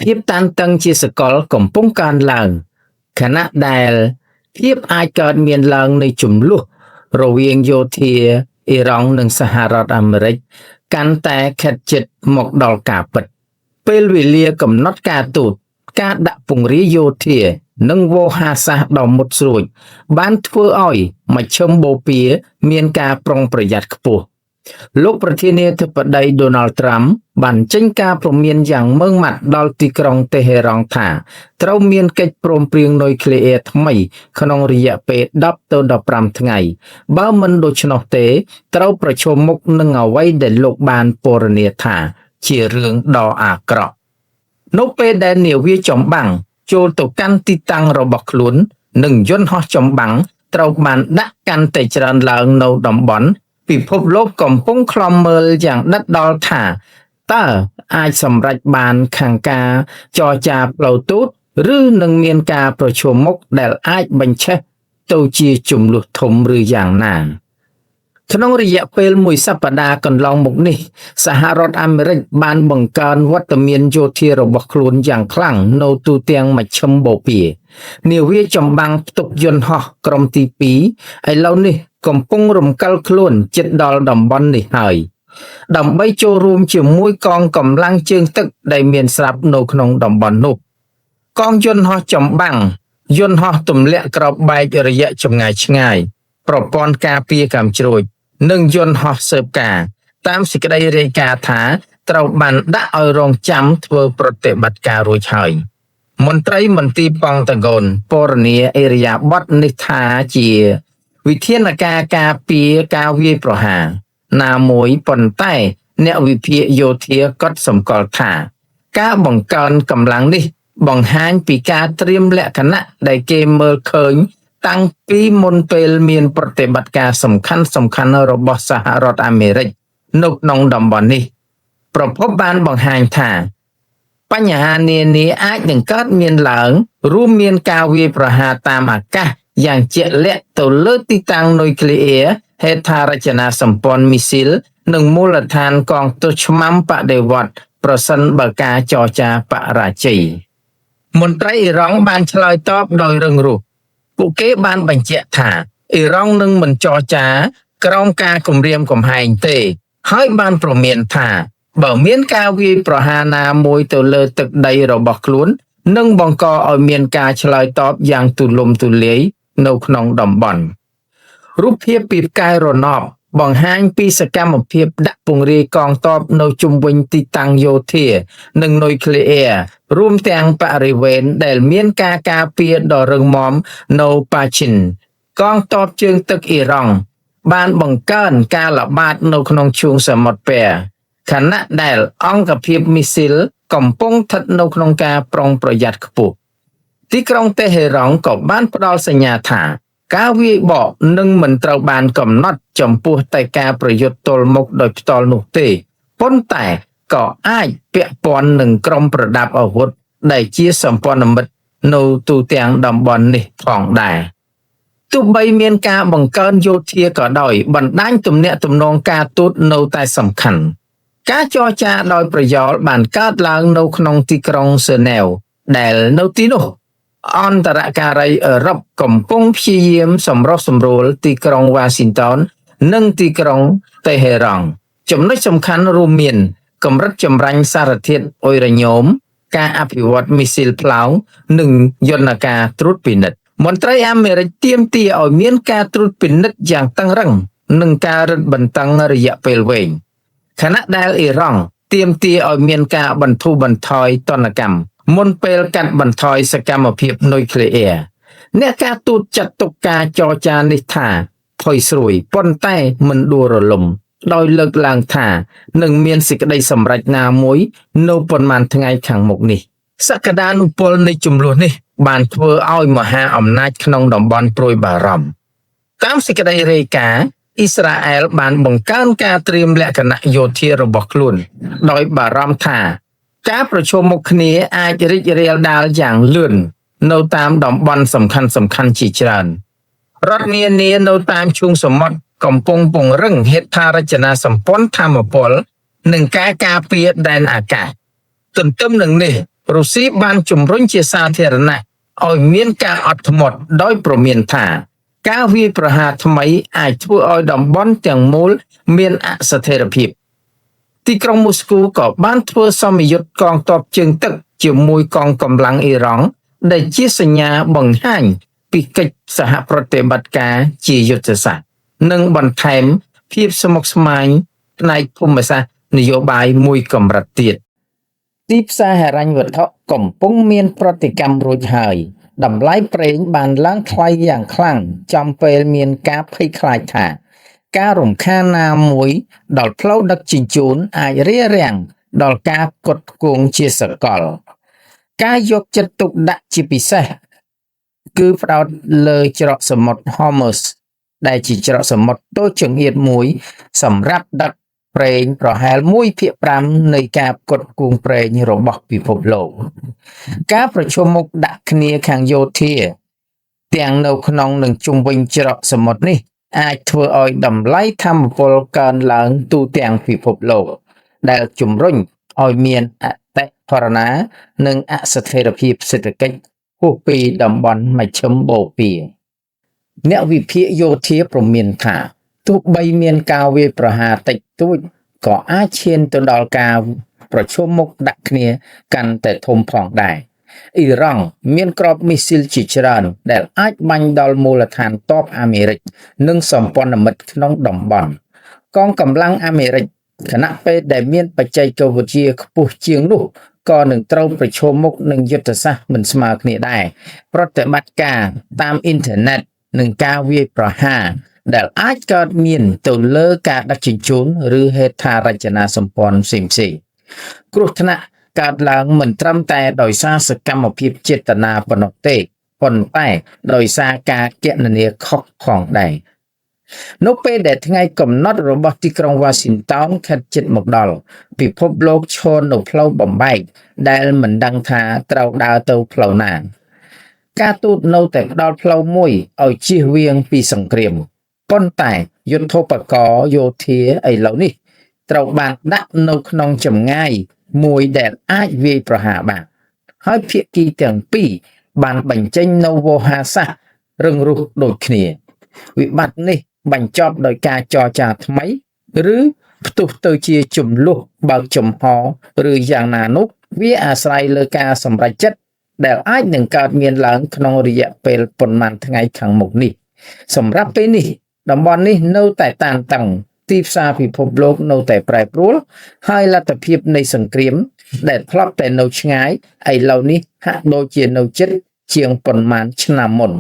ភាពតានតឹងជាសកលកំពុងកើនឡើងខណៈដែលភាពអាចកើតមានឡើងនៃជម្លោះរវាងយោធាអ៊ីរ៉ង់និងសហរដ្ឋអាមេរិកកាន់តែខិតជិតមកដល់ការពិតពេលវេលាកំណត់ការទូតការដាក់ពង្រាយយោធានិងវោហារសាស្ត្រដ៏មុតស្រួចបានធ្វើឲ្យមជ្ឈមបូព៌ាមានការប្រុងប្រយ័ត្នខ្ពស់លោកប្រធានាធិបតី Donald Trump បានចេញការព្រមានយ៉ាងម៉ឺងម៉ាត់ដល់ទីក្រុងតេហេរ៉ង់ថាត្រូវមានកិច្ចព្រមព្រៀងនុយក្លេអ៊ែរថ្មីក្នុងរយៈពេល10ទៅ15ថ្ងៃបើមិនដូច្នោះទេត្រូវប្រឈមមុខនឹងអ្វីដែលលោកបានពណ៌នាថាជារឿងដ៏អាក្រក់នៅពេលដែលនាវាចម្បាំងចូលទៅកាន់ទីតាំងរបស់ខ្លួននិងយន្តហោះចម្បាំងត្រូវបានដាក់កាន់តែច្រើនឡើងនៅតំបន់ពិភពលោកកំពុងខ្លំមើលយ៉ាងដិតដល់ថាតើអាចសម្រេចបានខាងការចរចាផ្លូវទូតឬនឹងមានការប្រឈមមុខដែលអាចបញ្ឆេះទៅជាជម្លោះធំឬយ៉ាងណាក្នុងរយៈពេលមួយសប្តាហ៍កន្លងមកនេះសហរដ្ឋអាមេរិកបានបង្កើនវត្តមានយោធារបស់ខ្លួនយ៉ាងខ្លាំងនៅទូទាំងមជ្ឈមបូព៌ានាវាចម្បាំងផ្ទុកយន្តហោះក្រុមទី2ឥឡូវនេះកំពុងរំកិលខ្លួនជិតដល់តំបន់នេះហើយដើម្បីចូលរួមជាមួយកងកម្លាំងជើងទឹកដែលមានស្រាប់នៅក្នុងតំបន់នោះកងយន្តហោះចម្បាំងយន្តហោះទម្លាក់គ្រាប់បែករយៈចម្ងាយឆ្ងាយប្រព័ន្ធការពារកាំជ្រួចនិងយន្តហោះស៊ើបការតាមសេចក្តីរាយការណ៍ថាត្រូវបានដាក់ឲ្យរងចាំធ្វើប្រតិបត្តិការរួចហើយមន្ត្រីមន្ទីរប៉ង់តាហ្គនពណ៌នាអេរយាប័តនេះថាជាវិធានការការពារការវាយប្រហារណាមួយប៉ុន្តែអ្នកវិភាគយោធាក៏សម្គាល់ថាការបង្កើនកម្លាំងនេះបង្ហាញពីការត្រៀមលក្ខណៈដែលគេមើលឃើញតាំងពីមុនពេលមានប្រតិបត្តិការសំខាន់របស់សហរដ្ឋអាមេរិកនៅក្នុងតំបន់នេះប្រភពបានបង្ហាញថាបញ្ហានានាអាចនឹងកើតមានឡើងរួមមានការវាយប្រហារតាមអាកាសយ៉ាងជាក់លាក់ទៅលើទីតាំងនុយក្លេអ៊ែរហេដ្ឋារចនាសម្ព័ន្ធមីស៊ីលនិងមូលដ្ឋានកងទ័ពឆ្មាំបដិវត្តន៍ប្រសិនបើការចរចាបរាជ័យមន្ត្រីអ៊ីរ៉ង់បានឆ្លើយតបដោយរឹងរូសពួកគេបានបញ្ជាក់ថាអ៊ីរ៉ង់នឹងមិនចរចាក្រោមការគំរាមកំហែងទេហើយបានព្រមានថាបើមានការវាយប្រហារណាមួយទៅលើទឹកដីរបស់ខ្លួននឹងបង្កឲ្យមានការឆ្លើយតបយ៉ាងទូលំទូលាយនៅក្នុងតំបន់រូបភាពពីផ្កាយរណបបង្ហាញពីសកម្មភាពដាក់ពង្រាយកងទ័ពនៅជុំវិញទីតាំងយោធានិងនុយក្លេអ៊ែររួមទាំងបរិវេណដែលមានការការពារដ៏រឹងមាំនៅប៉ាឈិនកងទ័ពជើងទឹកអ៊ីរ៉ង់បានបង្កើនការល្បាតនៅក្នុងឈូងសមុទ្រពែរខណៈដែលអង្គភាពមីស៊ីលកំពុងស្ថិតនៅក្នុងការប្រុងប្រយ័ត្នខ្ពស់ទីក្រុងតេហេរ៉ង់ក៏បានផ្ដល់សញ្ញាថាការវាយបកនឹងមិនត្រូវបានកំណត់ចំពោះតែការប្រយុទ្ធទល់មុខដោយផ្ទាល់នោះទេប៉ុន្តែក៏អាចពាក់ព័ន្ធនឹងក្រុមប្រដាប់អាវុធដែលជាសម្ព័ន្ធមិត្តនៅទូទាំងតំបន់នេះផងដែរទោះបីមានការបង្កើនយោធាក៏ដោយបណ្ដាញទំនាក់ទំនងការទូតនៅតែសំខាន់ការចរចាដោយប្រយោលបានកើតឡើងនៅក្នុងទីក្រុងសឺណែវដែលនៅទីនោះអន្តរការីអឺរ៉ុបកំពុងព្យាយាមសម្រុះសម្រួលទីក្រុងវ៉ាស៊ីនតោននិងទីក្រុងតេហេរ៉ង់ចំណុចសំខាន់រួមមានកម្រិតចម្រាញ់សារធាតុអ៊ុយរ៉ាញ៉ូមការអភិវឌ្ឍមីស៊ីលផ្លោងនិងយន្តការត្រួតពិនិត្យមន្ត្រីអាមេរិកទាមទារឲ្យមានការត្រួតពិនិត្យយ៉ាងតឹងរ៉ឹងនិងការរឹតបន្តឹងរយៈពេលវែងខណៈដែលអ៊ីរ៉ង់ទាមទារឲ្យមានការបន្ធូរបន្ថយទណ្ឌកម្មមុនពេលកាត់បន្ថយសកម្មភាពនុយក្លេអ៊ែរអ្នកការទូតចាត់ទុកការចរចានេះថាផុយស្រួយប៉ុន្តែមិនដួលរលំដោយលើកឡើងថានឹងមានសេចក្តីសម្រេចណាមួយនៅប៉ុន្មានថ្ងៃខាងមុខនេះសក្តានុពលនៃចំនួននេះបានធ្វើឲ្យមហាអំណាចក្នុងតំបន់ព្រួយបារម្ភតាមសេចក្តីរាយការណ៍អ៊ីស្រាអែលបានបង្កើនការត្រៀមលក្ខណៈយោធារបស់ខ្លួនដោយបារម្ភថាការប្រជុំមុខគ្នាអាចរីករាលដាលយ៉ាងលឿននៅតាមតំបន់សំខាន់ជាច្រើនរដ្ឋនានានៅតាមឈូងសមុទ្រកំពុងពង្រឹងហេដ្ឋារចនាសម្ព័ន្ធថាមពលនិងការការពារដែនអាកាសទន្ទឹមនឹងនេះ រុស្ស៊ីបានជំរុញជាសាធារណៈឲ្យមានការអត់ធ្មត់ដោយប្រមានថាការវាយប្រហារថ្មីអាចធ្វើឲ្យតំបន់ទាំងមូលមានអស្ថិរភាពទីក្រុងមូស្គូក៏បានធ្វើសម្ពយុទ្ធកងទ័ពជើងទឹកជាមួយកងកម្លាំងអ៊ីរ៉ង់ដែលជាសញ្ញាបង្ហាញពីកិច្ចសហប្រតិបត្តិការជាយុទ្ធសាស្ត្រនិងបន្ថែមភាពស្មុគស្មាញផ្នែកភូមិសាស្ត្រនយោបាយមួយកម្រិតទៀតទីផ្សារហិរញ្ញវត្ថុកំពុងមានប្រតិកម្មរួចហើយតម្លៃប្រេងបានឡើងថ្លៃយ៉ាងខ្លាំងចំពេលមានការភ័យខ្លាចថាការរំខានណាមួយដល់ផ្លូវដឹកជញ្ជូនអាចរារាំងដល់ការផ្គត់ផ្គង់ជាសកលការយកចិត្តទុកដាក់ជាពិសេសគឺផ្ដោតលើច្រកសមុទ្រ Hormuz ដែលជាច្រកសមុទ្រតូចចង្អៀតមួយសម្រាប់ដឹកប្រេងប្រហែល 1/5 នៃការផ្គត់ផ្គង់ប្រេងរបស់ពិភពលោកការប្រជុំមុខដាក់គ្នាខាងយោធាទាំងនៅក្នុងនិងជុំវិញច្រកសមុទ្រនេះអាចធ្វើឲ្យតម្លៃថាមពលកើនឡើងទូទាំងពិភពលោកដែលជំរុញឲ្យមានអតិផរណានិងអស្ថិរភាពសេដ្ឋកិច្ចហួសពីតំបន់មជ្ឈិមបូព៌ាអ្នកវិភាគយោធាព្រមានថាទោះបីមានការវាយប្រហារតិចតួចក៏អាចឈានទៅដល់ការប្រជុំមុខដាក់គ្នាកាន់តែធំផងដែរអ៊ីរ៉ង់មានគ្រាប់មីស៊ីលជាច្រើនដែលអាចបាញ់ដល់មូលដ្ឋានទ័ពអាមេរិកនិងសម្ព័ន្ធមិត្តក្នុងតំបន់កងកម្លាំងអាមេរិកខណៈពេលដែលមានបច្ចេកវិទ្យាខ្ពស់ជាងនោះក៏នឹងត្រូវប្រឈមមុខនឹងយុទ្ធសាស្ត្រមិនស្មើគ្នាដែរប្រតិបត្តិការតាមអ៊ីនធឺណិតនិងការវាយប្រហារដែលអាចកើតមានទៅលើការដឹកជញ្ជូនឬហេដ្ឋារចនាសម្ព័ន្ធផ្សេងៗគ្រោះថ្នាក់កើតឡើងមិនត្រឹមតែដោយសារសកម្មភាពចេតនាប៉ុណ្ណោះទេប៉ុន្តែដោយសារការគណនាខុសផងដែរនៅពេលដែលថ្ងៃកំណត់របស់ទីក្រុងវ៉ាស៊ីនតោនខិតជិតមកដល់ពិភពលោកឈរនៅផ្លូវបំបែកដែលមិនដឹងថាត្រូវដើរទៅផ្លូវណាការទូតនៅតែផ្ដល់ផ្លូវមួយឲ្យជៀសវាងពីសង្គ្រាមប៉ុន្តែយុទ្ធោបករណ៍យោធាឥឡូវនេះត្រូវបានដាក់នៅក្នុងចម្ងាយមួយដែលអាចវាយប្រហារបានហើយភាគីទាំងពីរបានបញ្ចេញនូវវោហារសាស្ត្ររឹងរូសដូចគ្នាវិបត្តិនេះបញ្ចប់ដោយការចរចាថ្មីឬផ្ទុះទៅជាចំនួនបើកចំហឬយ៉ាងណានោះវាអាស្រ័យលើការសម្រេចចិត្តដែលអាចនឹងកើតមានឡើងក្នុងរយៈពេលប៉ុន្មានថ្ងៃខាងមុខនេះសម្រាប់ពេលនេះតំបន់នេះនៅតែតានតឹងទីផ្សារពិភពលោកនៅតែប្រែប្រួលហើយលទ្ធភាពនៃសង្គ្រាមដែលធ្លាប់តែនៅឆ្ងាយឥឡូវនេះហាក់ដូចជានៅជិតជាងប៉ុន្មានឆ្នាំមុន។